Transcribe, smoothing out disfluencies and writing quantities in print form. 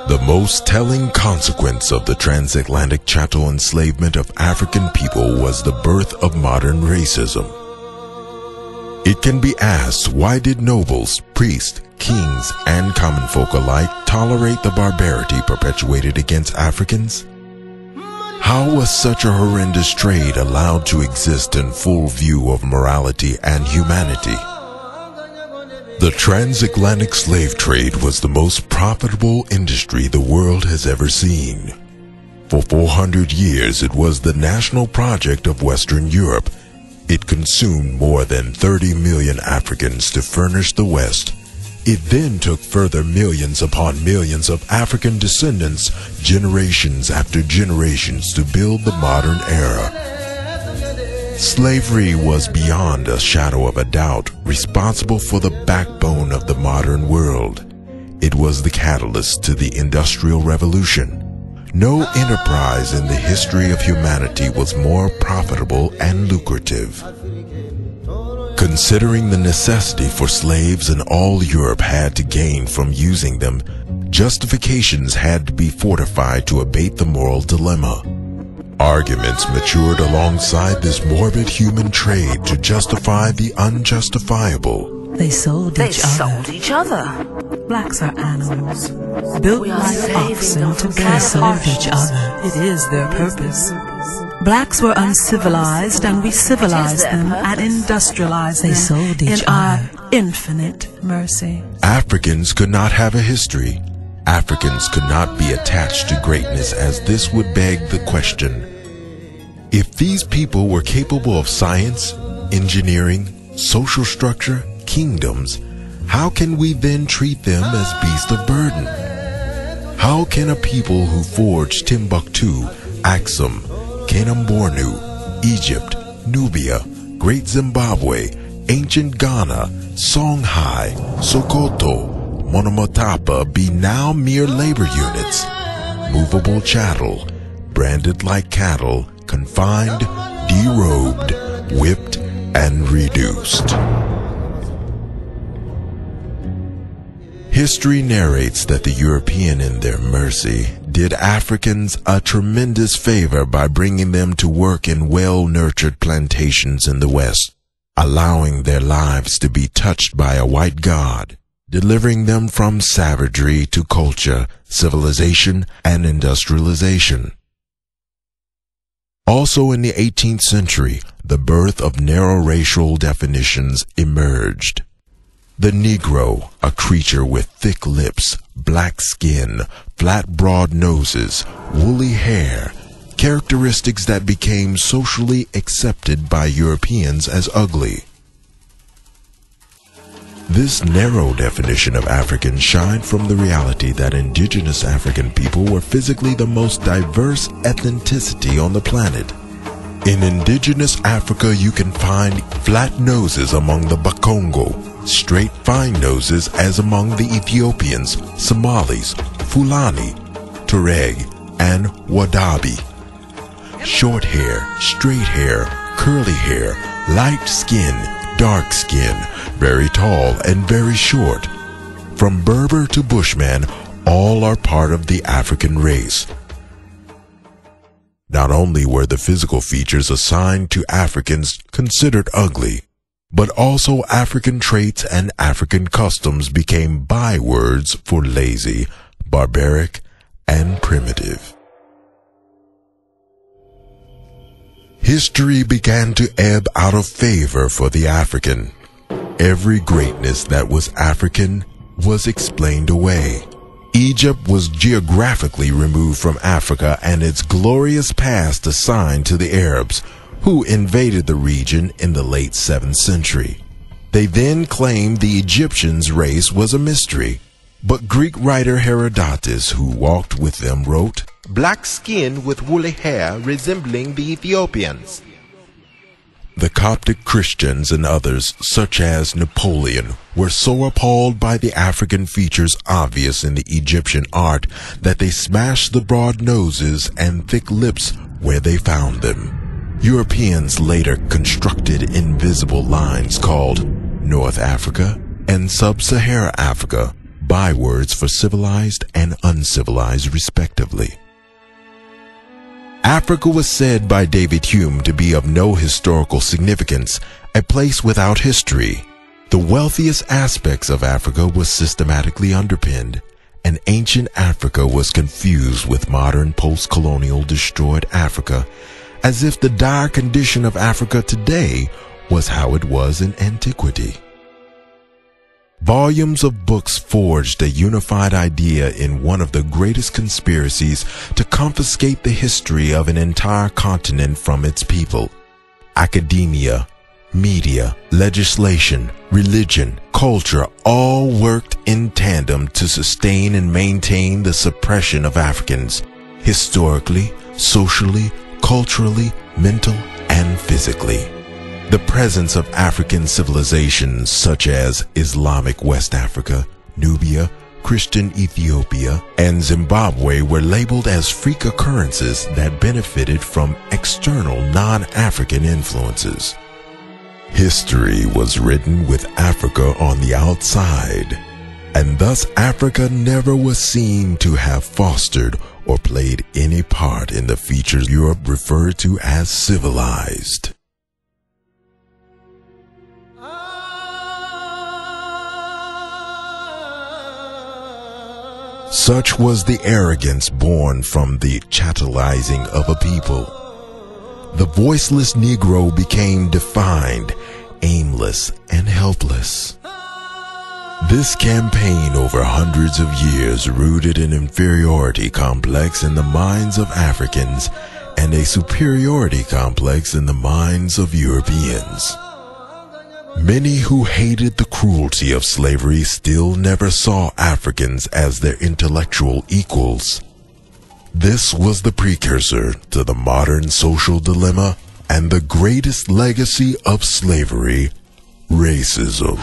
The most telling consequence of the transatlantic chattel enslavement of African people was the birth of modern racism. It can be asked, why did nobles, priests, kings, and common folk alike tolerate the barbarity perpetuated against Africans? How was such a horrendous trade allowed to exist in full view of morality and humanity? The transatlantic slave trade was the most profitable industry the world has ever seen. For 400 years, it was the national project of Western Europe. It consumed more than 30 million Africans to furnish the West. It then took further millions upon millions of African descendants, generations after generations, to build the modern era. Slavery was beyond a shadow of a doubt responsible for the backbone of the modern world. It was the catalyst to the Industrial Revolution. No enterprise in the history of humanity was more profitable and lucrative. Considering the necessity for slaves and all Europe had to gain from using them, justifications had to be fortified to abate the moral dilemma. Arguments matured alongside this morbid human trade to justify the unjustifiable. They sold each other. Blacks are animals, built like oxen to serve each other. It is their purpose. Blacks were uncivilized, and we civilized them and industrialized them. They sold each other. Our infinite mercy. Africans could not have a history. Africans could not be attached to greatness, as this would beg the question: if these people were capable of science, engineering, social structure, kingdoms, how can we then treat them as beasts of burden? How can a people who forged Timbuktu, Axum, Kanem-Bornu, Egypt, Nubia, Great Zimbabwe, ancient Ghana, Songhai, Sokoto, Monomotapa be now mere labor units, movable chattel, branded like cattle, confined, derobed, whipped, and reduced? History narrates that the European, in their mercy, did Africans a tremendous favor by bringing them to work in well-nurtured plantations in the West, allowing their lives to be touched by a white god, delivering them from savagery to culture, civilization, and industrialization. Also in the 18th century, the birth of narrow racial definitions emerged. The Negro, a creature with thick lips, black skin, flat broad noses, woolly hair, characteristics that became socially accepted by Europeans as ugly. This narrow definition of African shined from the reality that indigenous African people were physically the most diverse ethnicity on the planet. In indigenous Africa, you can find flat noses among the Bakongo, straight fine noses as among the Ethiopians, Somalis, Fulani, Tuareg, and Wadabi. Short hair, straight hair, curly hair, light skin, dark skin, very tall and very short. From Berber to Bushman, all are part of the African race. Not only were the physical features assigned to Africans considered ugly, but also African traits and African customs became bywords for lazy, barbaric, and primitive. History began to ebb out of favor for the African. Every greatness that was African was explained away. Egypt was geographically removed from Africa and its glorious past assigned to the Arabs, who invaded the region in the late 7th century. They then claimed the Egyptians' race was a mystery, but Greek writer Herodotus, who walked with them, wrote, "Black skin with woolly hair resembling the Ethiopians." The Coptic Christians and others, such as Napoleon, were so appalled by the African features obvious in the Egyptian art that they smashed the broad noses and thick lips where they found them. Europeans later constructed invisible lines called North Africa and Sub-Sahara Africa, bywords for civilized and uncivilized respectively. Africa was said by David Hume to be of no historical significance, a place without history. The wealthiest aspects of Africa were systematically underpinned, and ancient Africa was confused with modern post-colonial destroyed Africa, as if the dire condition of Africa today was how it was in antiquity. Volumes of books forged a unified idea in one of the greatest conspiracies to confiscate the history of an entire continent from its people. Academia, media, legislation, religion, culture all worked in tandem to sustain and maintain the suppression of Africans, historically, socially, culturally, mental, and physically. The presence of African civilizations such as Islamic West Africa, Nubia, Christian Ethiopia, and Zimbabwe were labeled as freak occurrences that benefited from external non-African influences. History was written with Africa on the outside, and thus Africa never was seen to have fostered or played any part in the features Europe referred to as civilized. Such was the arrogance born from the chattelizing of a people. The voiceless Negro became defined, aimless, and helpless. This campaign over hundreds of years rooted an inferiority complex in the minds of Africans and a superiority complex in the minds of Europeans. Many who hated the cruelty of slavery still never saw Africans as their intellectual equals. This was the precursor to the modern social dilemma and the greatest legacy of slavery, racism.